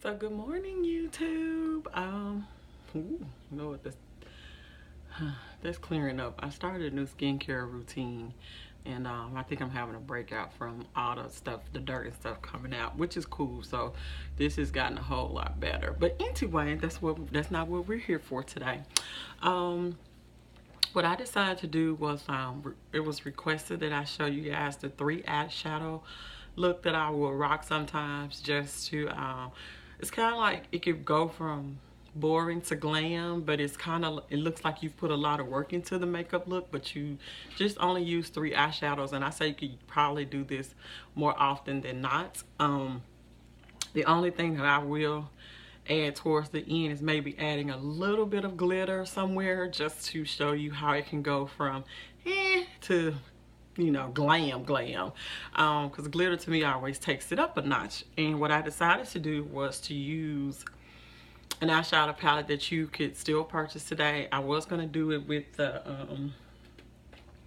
So good morning, YouTube. You know what that's clearing up. I started a new skincare routine, and I think I'm having a breakout from all the stuff, the dirt and stuff coming out, which is cool. So this has gotten a whole lot better. But anyway, that's not what we're here for today. Um, what I decided to do was it was requested that I show you guys the 3 eyeshadow look that I will rock sometimes, just to it's kind of like it could go from boring to glam, but it looks like you've put a lot of work into the makeup look, but you just only use 3 eyeshadows. And I say you could probably do this more often than not. The only thing that I will add towards the end is maybe adding a little bit of glitter somewhere, just to show you how it can go from to, you know, glam because glitter to me always takes it up a notch. And what I decided to do was to use an eyeshadow palette that you could still purchase today. I was going to do it with the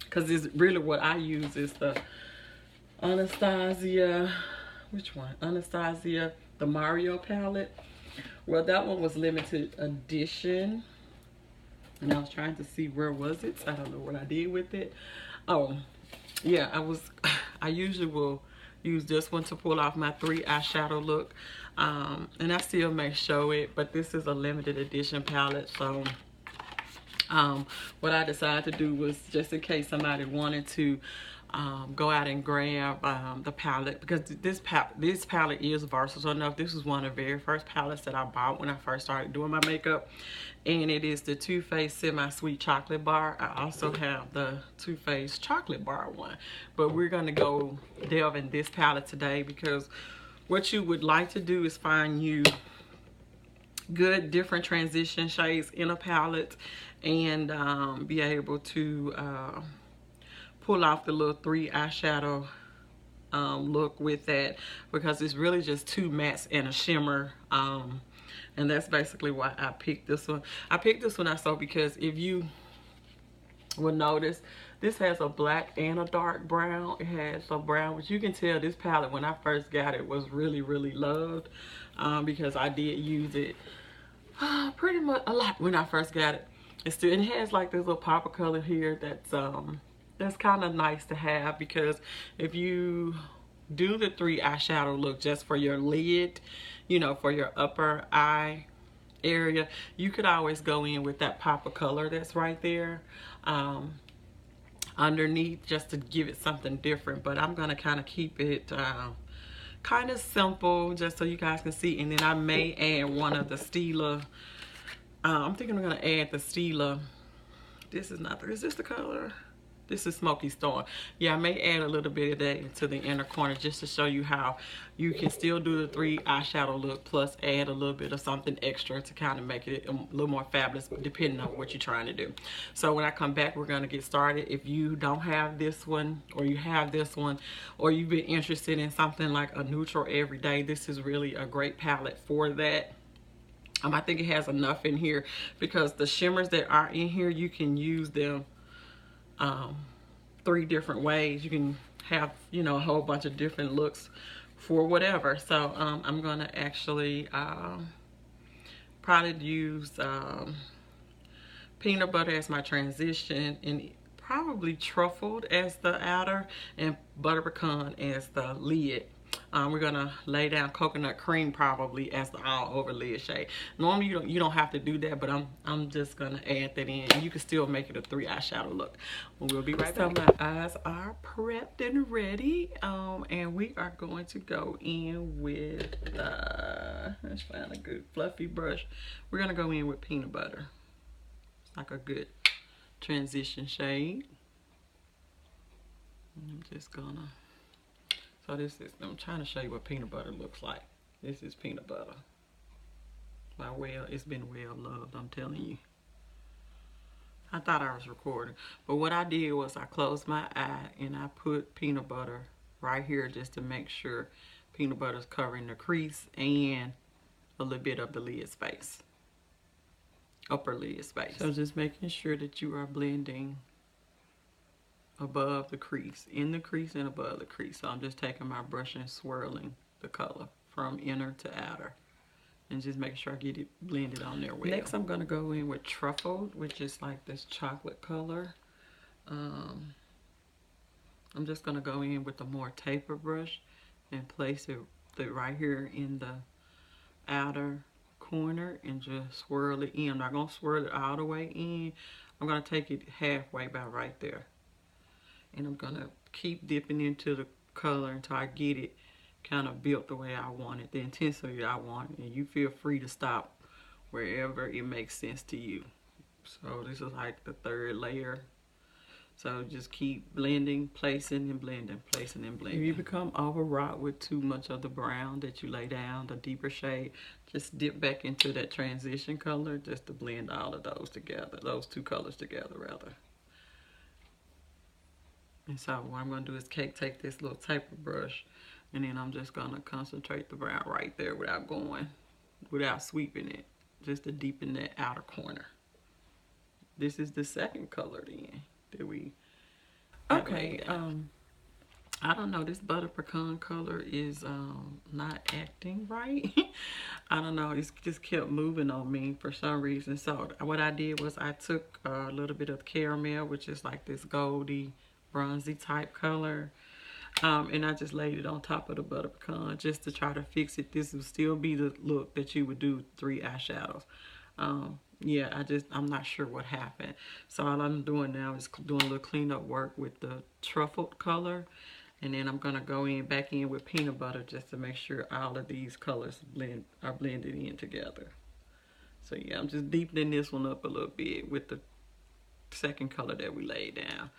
because it's really what I use is the Anastasia, which one? Anastasia, the Mario palette. Well, that one was limited edition, and I was trying to see where was it. So I don't know what I did with it. Oh, yeah, I usually will use this one to pull off my 3 eyeshadow look, and I still may show it, but this is a limited edition palette. So what I decided to do was, just in case somebody wanted to go out and grab the palette, because this palette is versatile enough. This is one of the very first palettes that I bought when I first started doing my makeup, and it is the Too Faced Semi-Sweet Chocolate Bar. I also have the Too Faced Chocolate Bar one, but we're going to go delve in this palette today, because what you would like to do is find you good different transition shades in a palette, and be able to pull off the little 3 eyeshadow look with that, because it's really just 2 mattes and a shimmer, and that's basically why I picked this one. I picked this one also because if you will notice, this has a black and a dark brown. It has a brown, which you can tell this palette when I first got it was really loved, because I did use it pretty much a lot when I first got it. It has like this little pop of color here that's kind of nice to have, because if you do the 3 eyeshadow look just for your lid, you know, for your upper eye area, you could always go in with that pop of color that's right there underneath, just to give it something different. But I'm gonna kind of keep it kind of simple, just so you guys can see. And then I may add one of the Stila, I'm thinking I'm gonna add the Stila, is this the color? This is Smoky Storm. Yeah, I may add a little bit of that into the inner corner, just to show you how you can still do the 3 eyeshadow look, plus add a little bit of something extra to kind of make it a little more fabulous, depending on what you're trying to do. So when I come back, we're going to get started. If you don't have this one, or you have this one, or you've been interested in something like a neutral everyday, this is really a great palette for that. I think it has enough in here, because the shimmers that are in here, you can use them 3 different ways. You can have, you know, a whole bunch of different looks for whatever. So I'm gonna actually probably use peanut butter as my transition, and probably truffled as the outer, and butter pecan as the lid. We're gonna lay down coconut cream probably as the all over lid shade. Normally you don't have to do that, but I'm just gonna add that in, and you can still make it a 3 eyeshadow look. We'll be right back. So my eyes are prepped and ready, and we are going to go in with let's find a good fluffy brush. We're gonna go in with peanut butter. It's like a good transition shade. I'm just gonna, so this is, I'm trying to show you what peanut butter looks like. This is peanut butter. It's been well loved, I'm telling you. I thought I was recording, but what I did was I closed my eye and I put peanut butter right here, just to make sure peanut butter is covering the crease and a little bit of the lid space, upper lid space. So just making sure that you are blending above the crease, in the crease and above the crease. So I'm just taking my brush and swirling the color from inner to outer. and just make sure I get it blended on there well. Next, I'm going to go in with Truffled, which is like this chocolate color. I'm just going to go in with a more taper brush and place it right here in the outer corner and just swirl it in. I'm not going to swirl it all the way in. I'm going to take it halfway by right there. And I'm going to keep dipping into the color until I get it kind of built the way I want it, the intensity I want it. And you feel free to stop wherever it makes sense to you. So this is like the third layer. So just keep blending, placing and blending, placing and blending. If you become overwrought with too much of the brown that you lay down, the deeper shade, just dip back into that transition color just to blend all of those together, those two colors together rather. And so what I'm going to do is take this little taper brush, and then I'm just going to concentrate the brown right there without sweeping it, just to deepen that outer corner. This is the second color then that we okay. I don't know, this butter pecan color is not acting right. I don't know, it's just kept moving on me for some reason. So what I did was I took a little bit of caramel, which is like this goldy bronzy type color, and I just laid it on top of the butter pecan just to try to fix it. This will still be the look that you would do 3 eyeshadows. Yeah, I'm not sure what happened. So all I'm doing now is doing a little cleanup work with the truffled color. And then I'm going to go back in with peanut butter just to make sure all of these colors are blended in together. So yeah, I'm just deepening this one up a little bit with the second color that we laid down.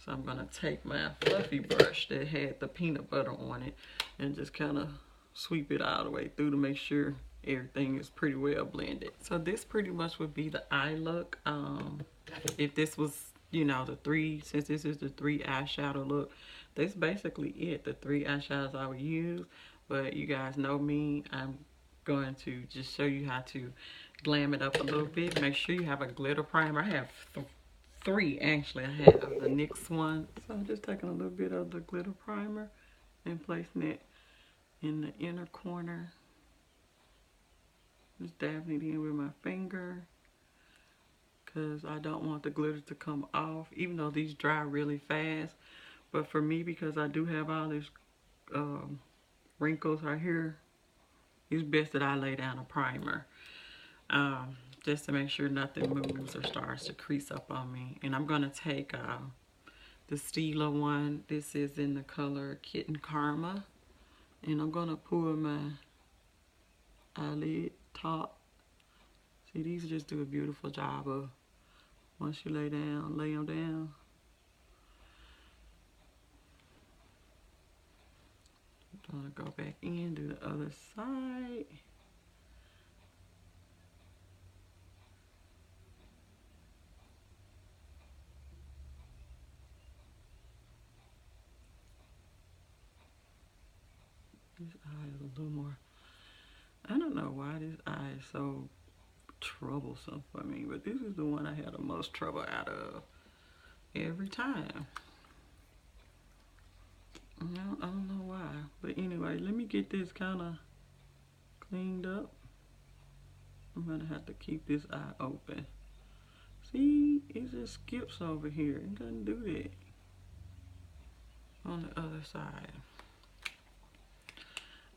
So I'm going to take my fluffy brush that had the peanut butter on it and just kind of sweep it all the way through to make sure everything is pretty well blended. So this pretty much would be the eye look. If this was, you know, since this is the 3 eyeshadow look, that's basically it, the 3 eyeshadows I would use. But you guys know me, I'm going to just show you how to glam it up a little bit. Make sure you have a glitter primer. I have 3 actually. I have the NYX one. So I'm just taking a little bit of the glitter primer and placing it in the inner corner. Just dabbing it in with my finger because I don't want the glitter to come off, even though these dry really fast. But for me, because I do have all these wrinkles right here, it's best that I lay down a primer just to make sure nothing moves or starts to crease up on me. And I'm going to take the Stila one. This is in the color Kitten Karma. And I'm going to pull my eyelid top. See, these just do a beautiful job of, once you lay them down. I'm gonna go back in, do the other side. This eye is a little more, I don't know why this eye is so troublesome for me, but this is the one I had the most trouble out of every time. I don't know why, but anyway, let me get this kind of cleaned up. I'm gonna have to keep this eye open. See, it just skips over here. It doesn't do that on the other side.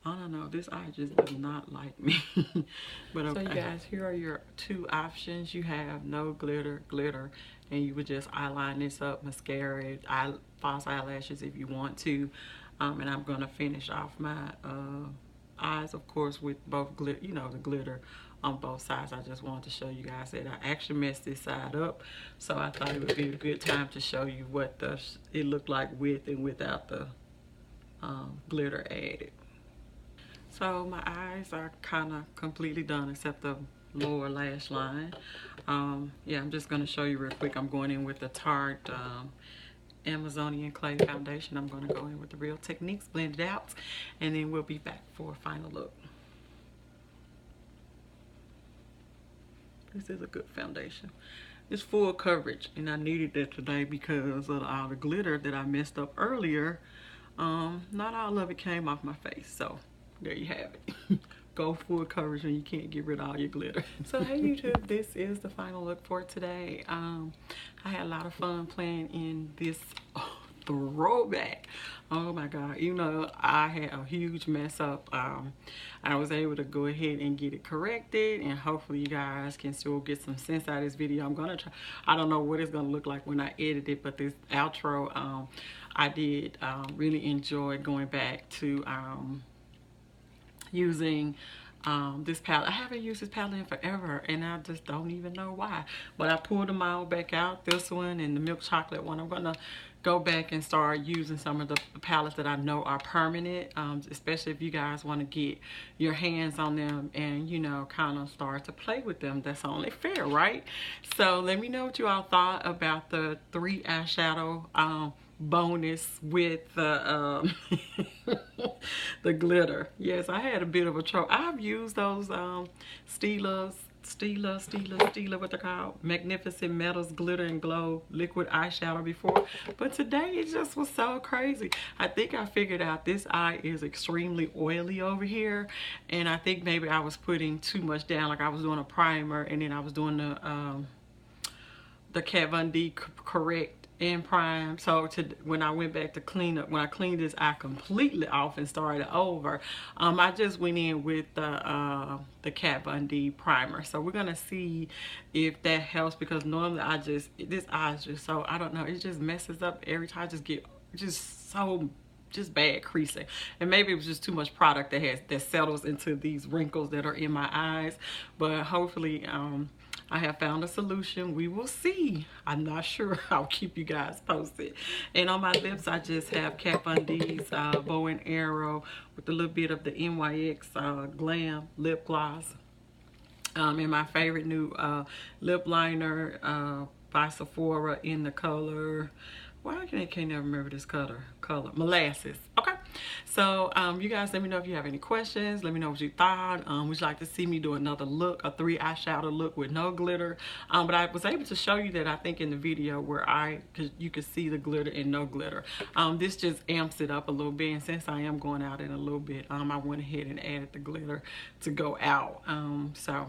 I don't know, this eye just does not like me. But okay. So you guys, here are your 2 options. You have no glitter, and you would just eyeline this up, mascara, false eyelashes if you want to. And I'm gonna finish off my eyes, of course, with both glitter, you know, the glitter on both sides. I just wanted to show you guys that I actually messed this side up, so I thought it would be a good time to show you what it looked like with and without the glitter added. So my eyes are kind of completely done except the lower lash line. Yeah, I'm just going to show you real quick. I'm going in with the Tarte Amazonian Clay Foundation. I'm going to go in with the Real Techniques, blend it out, and then we'll be back for a final look. This is a good foundation. It's full coverage, and I needed that today because of all the glitter that I messed up earlier. Not all of it came off my face, so there you have it. go full coverage when you can't get rid of all your glitter. So hey YouTube, this is the final look for today. I had a lot of fun playing in this throwback. Oh my god, you know, I had a huge mess up. I was able to go ahead and get it corrected, and hopefully you guys can still get some sense out of this video. I'm gonna try, I don't know what it's gonna look like when I edit it, but this outro, I did really enjoy going back to using this palette. I haven't used this palette in forever, and I just don't even know why, but I pulled them all back out, this one and the milk chocolate one. I'm gonna go back and start using some of the palettes that I know are permanent, especially if you guys want to get your hands on them and, you know, kind of start to play with them. That's only fair, right? So let me know what you all thought about the 3 eyeshadow bonus with the the glitter. Yes, I had a bit of a trouble. I've used those Stila, what they're called, Magnificent Metals Glitter and Glow liquid eyeshadow before, but today it just was so crazy. I think I figured out this eye is extremely oily over here, and I think maybe I was putting too much down. Like I was doing a primer, and then I was doing the Kat Von D correct and prime. So when I went back to clean up, when I cleaned this eye completely off and started over, I just went in with the Kat Von D primer. So we're gonna see if that helps, because normally this eye is just so, I don't know, it just messes up every time. I just get just bad creasing, and maybe it was just too much product that settles into these wrinkles that are in my eyes. But hopefully I have found a solution. We will see. I'm not sure. I'll keep you guys posted. And on my lips, I just have Kat Von D's bow and arrow with a little bit of the NYX Glam lip gloss, and my favorite new lip liner by Sephora in the color, why I can't never remember this color, Molasses. Okay, so you guys let me know if you have any questions. Let me know what you thought. Would you like to see me do another look, a 3 eyeshadow look with no glitter? But I was able to show you that, I think, in the video where you could see the glitter and no glitter. This just amps it up a little bit, and since I am going out in a little bit, I went ahead and added the glitter to go out. So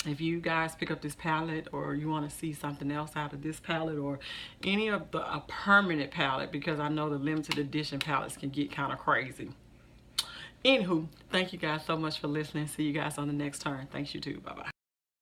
if you guys pick up this palette, or you want to see something else out of this palette, or any of a permanent palette, because I know the limited edition palettes can get kind of crazy. Anywho, thank you guys so much for listening. See you guys on the next turn. Thanks, YouTube. Bye-bye.